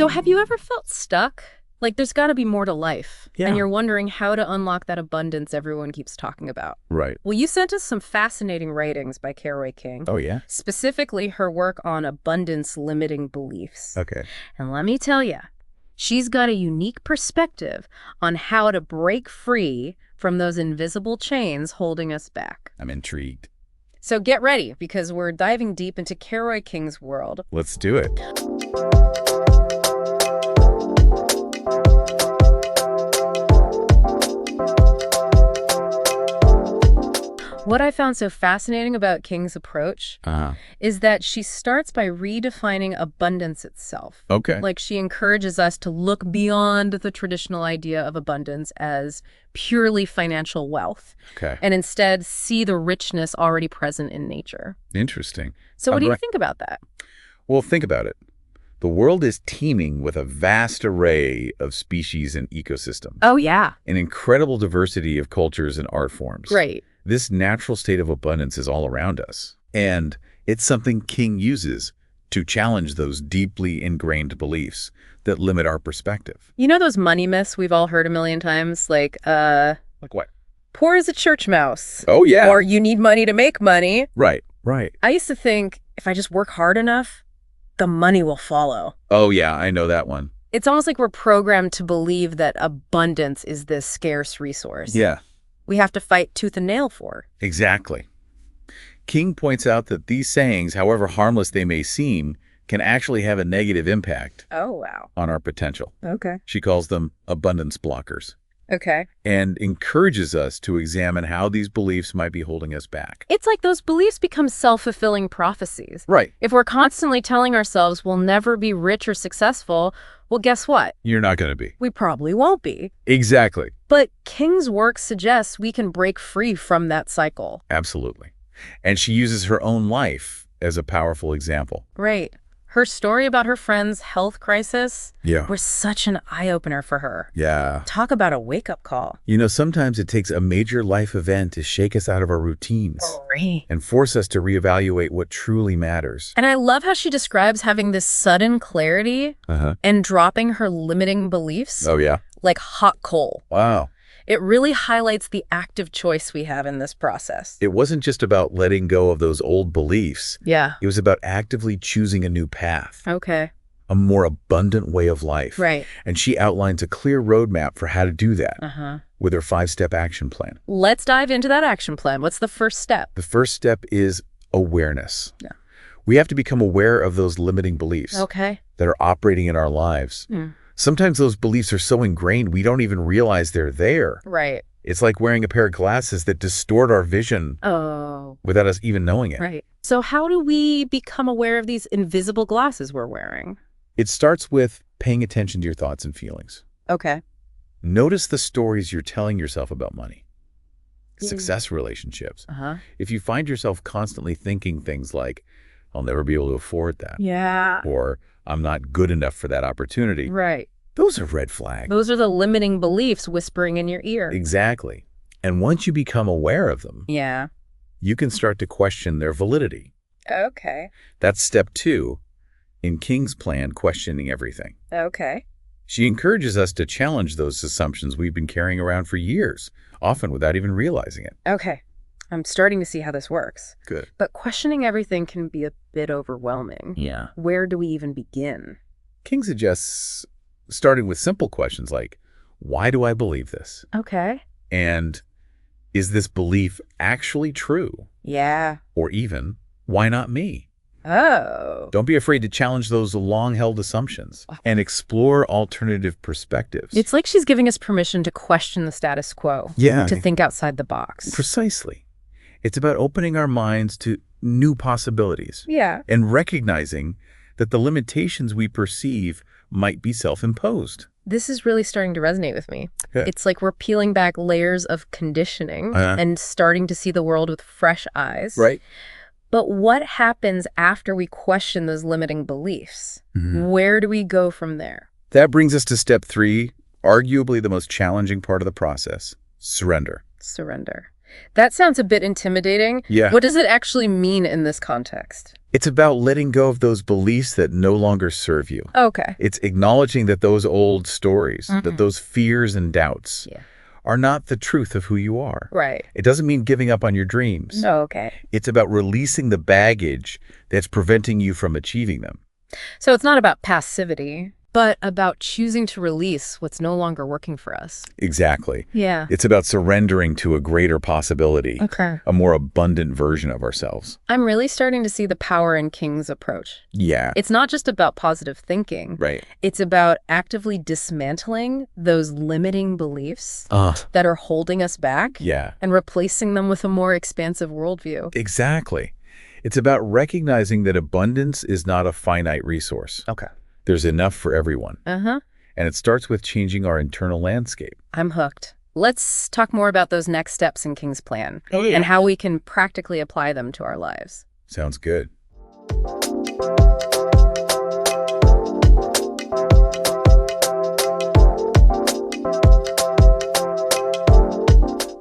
So have you ever felt stuck? Like there's got to be more to life. Yeah. And you're wondering how to unlock that abundance everyone keeps talking about. Right. Well, you sent us some fascinating writings by Caroy King. Oh, yeah? Specifically her work on abundance limiting beliefs. Okay. And let me tell you, she's got a unique perspective on how to break free from those invisible chains holding us back. I'm intrigued. So get ready, because we're diving deep into Caroy King's world. Let's do it. What I found so fascinating about King's approach is that she starts by redefining abundance itself. Okay. Like she encourages us to look beyond the traditional idea of abundance as purely financial wealth. Okay. And instead see the richness already present in nature. Interesting. So what do you think about that? Well, think about it. The world is teeming with a vast array of species and ecosystems. Oh, yeah. An incredible diversity of cultures and art forms. Right. This natural state of abundance is all around us. And it's something King uses to challenge those deeply ingrained beliefs that limit our perspective. You know those money myths we've all heard a million times? Like what? Poor as a church mouse. Oh, yeah. Or you need money to make money. Right. I used to think if I just work hard enough, the money will follow. Oh, yeah, I know that one. It's almost like we're programmed to believe that abundance is this scarce resource. Yeah. We have to fight tooth and nail for. Exactly. King points out that these sayings, however harmless they may seem, can actually have a negative impact on our potential. Okay. She calls them abundance blockers. Okay. And encourages us to examine how these beliefs might be holding us back. It's like those beliefs become self-fulfilling prophecies. Right. If we're constantly telling ourselves we'll never be rich or successful, well, guess what? You're not going to be. We probably won't be. Exactly. But King's work suggests we can break free from that cycle. Absolutely. And she uses her own life as a powerful example. Right. Her story about her friend's health crisis Yeah. was such an eye-opener for her. Yeah. Talk about a wake-up call. You know, sometimes it takes a major life event to shake us out of our routines and force us to reevaluate what truly matters. And I love how she describes having this sudden clarity and dropping her limiting beliefs Oh, yeah? like hot coal. Wow. It really highlights the active choice we have in this process. It wasn't just about letting go of those old beliefs. Yeah. It was about actively choosing a new path, Okay. a more abundant way of life. Right. And she outlines a clear roadmap for how to do that with her 5-step action plan. Let's dive into that action plan. What's the first step? The first step is awareness. Yeah. We have to become aware of those limiting beliefs Okay. that are operating in our lives. Sometimes those beliefs are so ingrained we don't even realize they're there. Right. It's like wearing a pair of glasses that distort our vision without us even knowing it. Right. So how do we become aware of these invisible glasses we're wearing? It starts with paying attention to your thoughts and feelings. Okay. Notice the stories you're telling yourself about money, success relationships. If you find yourself constantly thinking things like, I'll never be able to afford that. Yeah. Or I'm not good enough for that opportunity. Right. Those are red flags. Those are the limiting beliefs whispering in your ear. Exactly. And once you become aware of them, Yeah. you can start to question their validity. Okay. That's step 2 in King's plan, questioning everything. Okay. She encourages us to challenge those assumptions we've been carrying around for years, often without even realizing it. Okay. I'm starting to see how this works. Good. But questioning everything can be a bit overwhelming. Yeah. Where do we even begin? King suggests starting with simple questions like, why do I believe this? Okay. And is this belief actually true? Yeah. Or even, why not me? Oh. Don't be afraid to challenge those long-held assumptions and explore alternative perspectives. It's like she's giving us permission to question the status quo. Yeah. To think outside the box. Precisely. It's about opening our minds to new possibilities. Yeah. And recognizing that the limitations we perceive might be self-imposed. This is really starting to resonate with me. Yeah. It's like we're peeling back layers of conditioning and starting to see the world with fresh eyes. Right. But what happens after we question those limiting beliefs? Where do we go from there? That brings us to step 3, arguably the most challenging part of the process, surrender. Surrender. That sounds a bit intimidating. Yeah. What does it actually mean in this context? It's about letting go of those beliefs that no longer serve you. Okay. It's acknowledging that those old stories, that those fears and doubts are not the truth of who you are. Right. It doesn't mean giving up on your dreams. Okay. It's about releasing the baggage that's preventing you from achieving them. So it's not about passivity, but about choosing to release what's no longer working for us. Exactly. Yeah. It's about surrendering to a greater possibility, a more abundant version of ourselves. I'm really starting to see the power in King's approach. Yeah. It's not just about positive thinking. Right. It's about actively dismantling those limiting beliefs that are holding us back and replacing them with a more expansive worldview. Exactly. It's about recognizing that abundance is not a finite resource. Okay. There's enough for everyone. And it starts with changing our internal landscape. I'm hooked. Let's talk more about those next steps in King's plan and how we can practically apply them to our lives. Sounds good.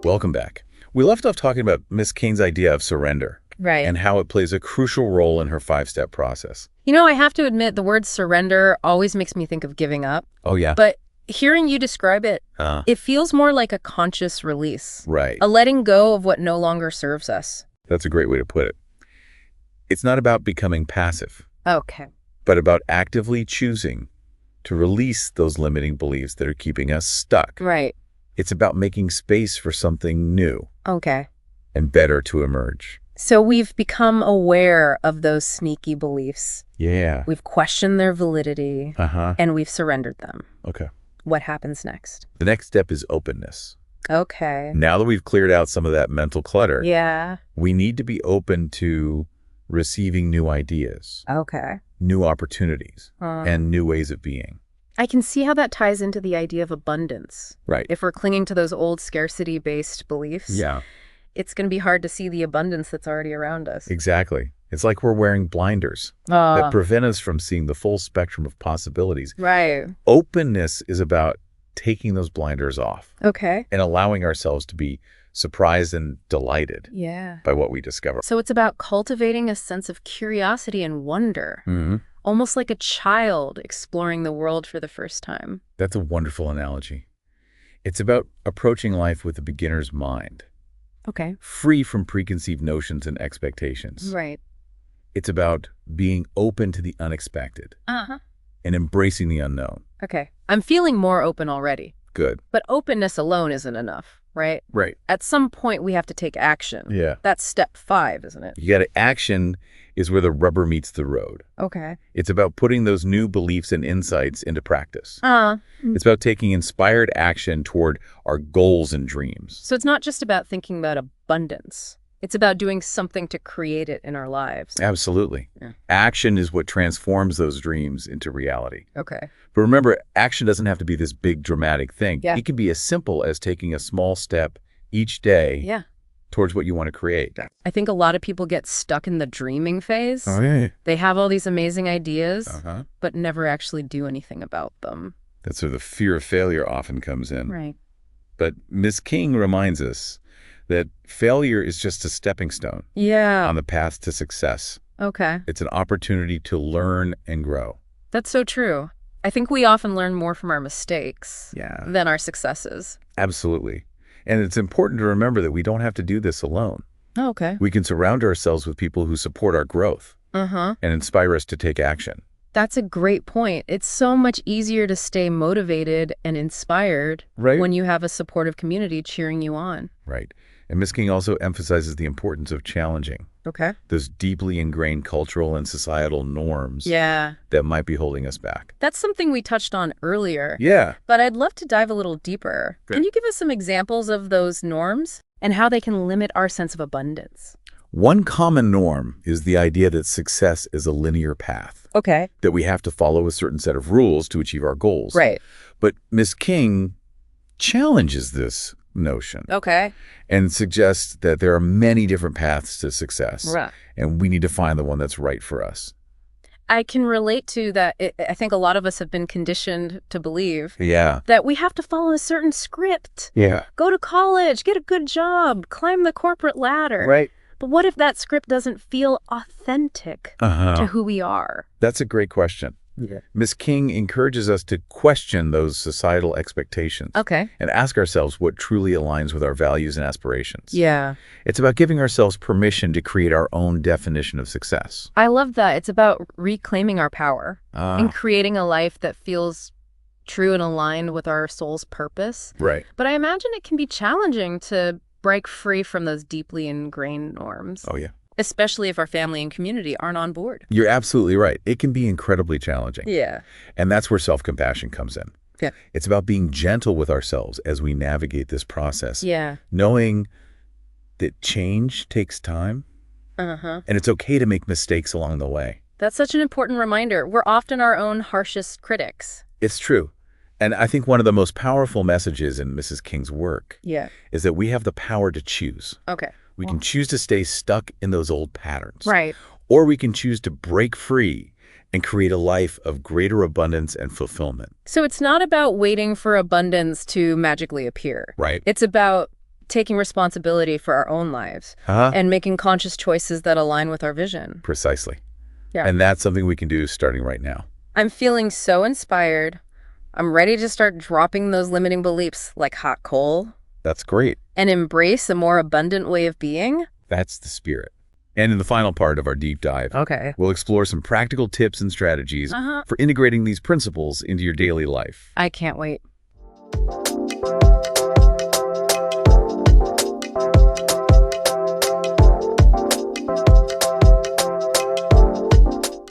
Welcome back. We left off talking about Miss King's idea of surrender. Right. And how it plays a crucial role in her 5-step process. You know, I have to admit, the word surrender always makes me think of giving up. Oh, yeah? But hearing you describe it, it feels more like a conscious release. Right. A letting go of what no longer serves us. That's a great way to put it. It's not about becoming passive. Okay. But about actively choosing to release those limiting beliefs that are keeping us stuck. Right. It's about making space for something new. Okay. And better to emerge. So we've become aware of those sneaky beliefs. Yeah. We've questioned their validity. And we've surrendered them. Okay. What happens next? The next step is openness. Okay. Now that we've cleared out some of that mental clutter, we need to be open to receiving new ideas. Okay. New opportunities and new ways of being. I can see how that ties into the idea of abundance. Right. If we're clinging to those old scarcity-based beliefs. Yeah. It's going to be hard to see the abundance that's already around us. Exactly. It's like we're wearing blinders that prevent us from seeing the full spectrum of possibilities. Right. Openness is about taking those blinders off. Okay. And allowing ourselves to be surprised and delighted by what we discover. So it's about cultivating a sense of curiosity and wonder, almost like a child exploring the world for the first time. That's a wonderful analogy. It's about approaching life with a beginner's mind. Okay. Free from preconceived notions and expectations. Right. It's about being open to the unexpected and embracing the unknown. Okay. I'm feeling more open already. Good. But openness alone isn't enough, right? Right. At some point, we have to take action. Yeah. That's step 5, isn't it? You got to action is where the rubber meets the road. Okay. It's about putting those new beliefs and insights into practice. It's about taking inspired action toward our goals and dreams. So it's not just about thinking about abundance. It's about doing something to create it in our lives. Absolutely. Yeah. Action is what transforms those dreams into reality. Okay. But remember, action doesn't have to be this big dramatic thing. Yeah. It can be as simple as taking a small step each day towards what you want to create. I think a lot of people get stuck in the dreaming phase. Oh, yeah. They have all these amazing ideas, but never actually do anything about them. That's where the fear of failure often comes in. Right. But Ms. King reminds us that failure is just a stepping stone on the path to success. Okay. It's an opportunity to learn and grow. That's so true. I think we often learn more from our mistakes than our successes. Absolutely. And it's important to remember that we don't have to do this alone. Oh, okay. We can surround ourselves with people who support our growth and inspire us to take action. That's a great point. It's so much easier to stay motivated and inspired when you have a supportive community cheering you on. Right. And Ms. King also emphasizes the importance of challenging those deeply ingrained cultural and societal norms that might be holding us back. That's something we touched on earlier. Yeah. But I'd love to dive a little deeper. Can you give us some examples of those norms and how they can limit our sense of abundance? One common norm is the idea that success is a linear path. Okay. That we have to follow a certain set of rules to achieve our goals. Right. But Ms. King challenges this notion. Okay. And suggests that there are many different paths to success. Right. And we need to find the one that's right for us. I can relate to that. I think a lot of us have been conditioned to believe that we have to follow a certain script. Yeah. Go to college, get a good job, climb the corporate ladder. Right. But what if that script doesn't feel authentic to who we are? That's a great question. Yeah. Ms. King encourages us to question those societal expectations. Okay. And ask ourselves what truly aligns with our values and aspirations. Yeah. It's about giving ourselves permission to create our own definition of success. I love that. It's about reclaiming our power and creating a life that feels true and aligned with our soul's purpose. Right. But I imagine it can be challenging to break free from those deeply ingrained norms. Oh, yeah. Especially if our family and community aren't on board. You're absolutely right. It can be incredibly challenging. Yeah. And that's where self-compassion comes in. Yeah. It's about being gentle with ourselves as we navigate this process. Yeah. Knowing that change takes time. And it's okay to make mistakes along the way. That's such an important reminder. We're often our own harshest critics. It's true. And I think one of the most powerful messages in Mrs. King's work is that we have the power to choose. Okay. We can choose to stay stuck in those old patterns. Right. Or we can choose to break free and create a life of greater abundance and fulfillment. So it's not about waiting for abundance to magically appear. Right. It's about taking responsibility for our own lives and making conscious choices that align with our vision. Precisely. Yeah. And that's something we can do starting right now. I'm feeling so inspired. I'm ready to start dropping those limiting beliefs like hot coal. That's great. And embrace a more abundant way of being. That's the spirit. And in the final part of our deep dive, we'll explore some practical tips and strategies for integrating these principles into your daily life. I can't wait.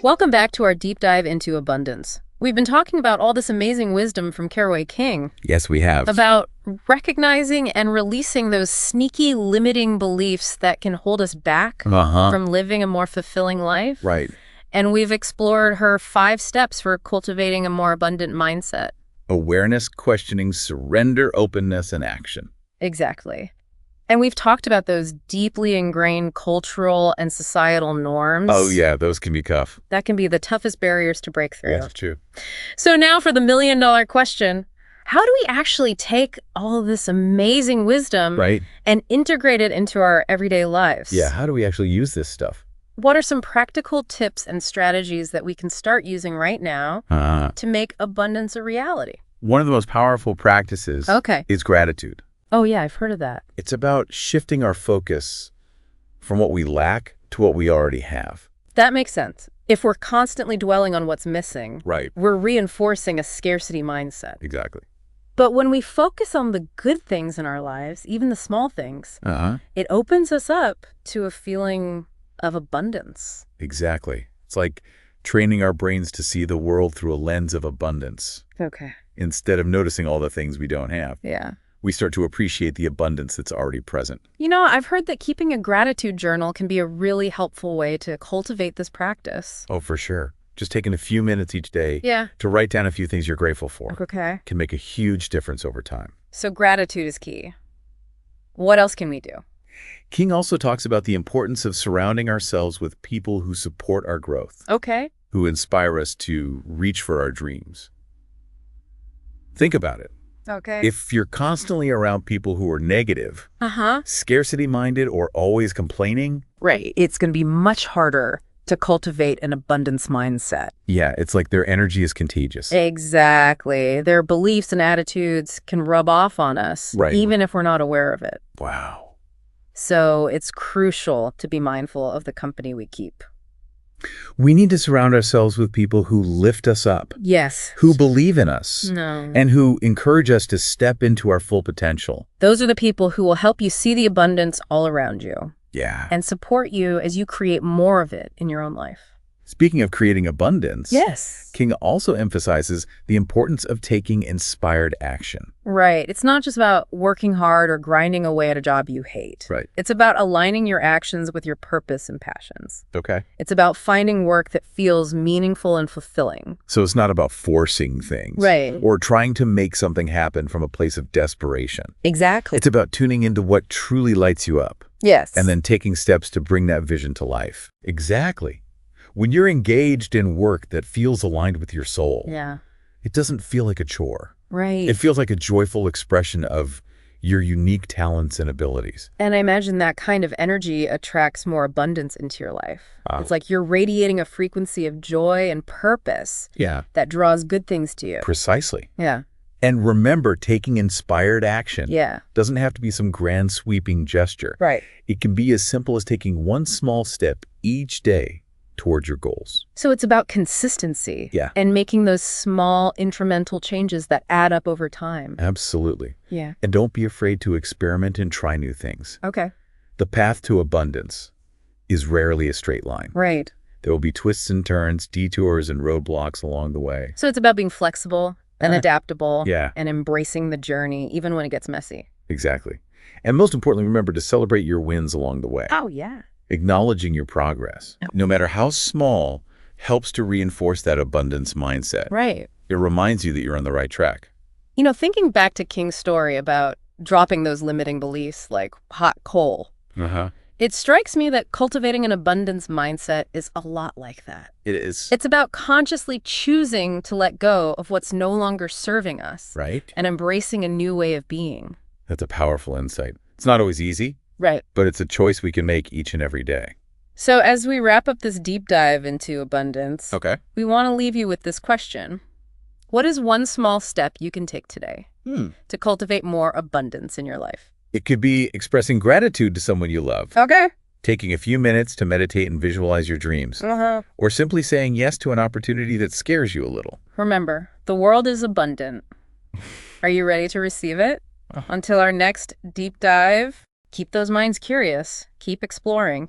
Welcome back to our deep dive into abundance. We've been talking about all this amazing wisdom from Caraway King. Yes, we have. About recognizing and releasing those sneaky limiting beliefs that can hold us back from living a more fulfilling life. Right. And we've explored her 5 steps for cultivating a more abundant mindset. Awareness, questioning, surrender, openness, and action. Exactly. And we've talked about those deeply ingrained cultural and societal norms. Oh, yeah, those can be tough. That can be the toughest barriers to break through. That's true. So now for the million-dollar question. How do we actually take all of this amazing wisdom and integrate it into our everyday lives? Yeah, how do we actually use this stuff? What are some practical tips and strategies that we can start using right now to make abundance a reality? One of the most powerful practices is gratitude. Oh, yeah, I've heard of that. It's about shifting our focus from what we lack to what we already have. That makes sense. If we're constantly dwelling on what's missing, we're reinforcing a scarcity mindset. Exactly. But when we focus on the good things in our lives, even the small things, it opens us up to a feeling of abundance. Exactly. It's like training our brains to see the world through a lens of abundance. Okay. Instead of noticing all the things we don't have. Yeah. We start to appreciate the abundance that's already present. You know, I've heard that keeping a gratitude journal can be a really helpful way to cultivate this practice. Oh, for sure. Just taking a few minutes each day to write down a few things you're grateful for can make a huge difference over time. So gratitude is key. What else can we do? King also talks about the importance of surrounding ourselves with people who support our growth. Okay. Who inspire us to reach for our dreams. Think about it. Okay. If you're constantly around people who are negative, scarcity-minded, or always complaining, it's going to be much harder to cultivate an abundance mindset. Yeah, it's like their energy is contagious. Exactly. Their beliefs and attitudes can rub off on us, even if we're not aware of it. Wow. So it's crucial to be mindful of the company we keep. We need to surround ourselves with people who lift us up. Yes. Who believe in us. And who encourage us to step into our full potential. Those are the people who will help you see the abundance all around you. Yeah. And support you as you create more of it in your own life. Speaking of creating abundance, yes, King also emphasizes the importance of taking inspired action. Right. It's not just about working hard or grinding away at a job you hate. Right. It's about aligning your actions with your purpose and passions. Okay. It's about finding work that feels meaningful and fulfilling. So it's not about forcing things. Right. Or trying to make something happen from a place of desperation. Exactly. It's about tuning into what truly lights you up. Yes. And then taking steps to bring that vision to life. Exactly. When you're engaged in work that feels aligned with your soul, it doesn't feel like a chore. Right. It feels like a joyful expression of your unique talents and abilities. And I imagine that kind of energy attracts more abundance into your life. It's like you're radiating a frequency of joy and purpose that draws good things to you. Precisely. Yeah. And remember, taking inspired action doesn't have to be some grand sweeping gesture. Right. It can be as simple as taking one small step each day towards your goals. So it's about consistency and making those small incremental changes that add up over time. Absolutely. Yeah. And don't be afraid to experiment and try new things. Okay. The path to abundance is rarely a straight line. Right. There will be twists and turns, detours, and roadblocks along the way. So it's about being flexible and adaptable Yeah. and embracing the journey, even when it gets messy. Exactly. And most importantly, remember to celebrate your wins along the way. Oh, yeah. Acknowledging your progress, no matter how small, helps to reinforce that abundance mindset. Right. It reminds you that you're on the right track. You know, thinking back to King's story about dropping those limiting beliefs like hot coal, it strikes me that cultivating an abundance mindset is a lot like that. It is. It's about consciously choosing to let go of what's no longer serving us. Right. And embracing a new way of being. That's a powerful insight. It's not always easy. Right. But it's a choice we can make each and every day. So as we wrap up this deep dive into abundance, we want to leave you with this question. What is one small step you can take today to cultivate more abundance in your life? It could be expressing gratitude to someone you love. Okay. Taking a few minutes to meditate and visualize your dreams. Or simply saying yes to an opportunity that scares you a little. Remember, the world is abundant. Are you ready to receive it? Until our next deep dive, keep those minds curious. Keep exploring.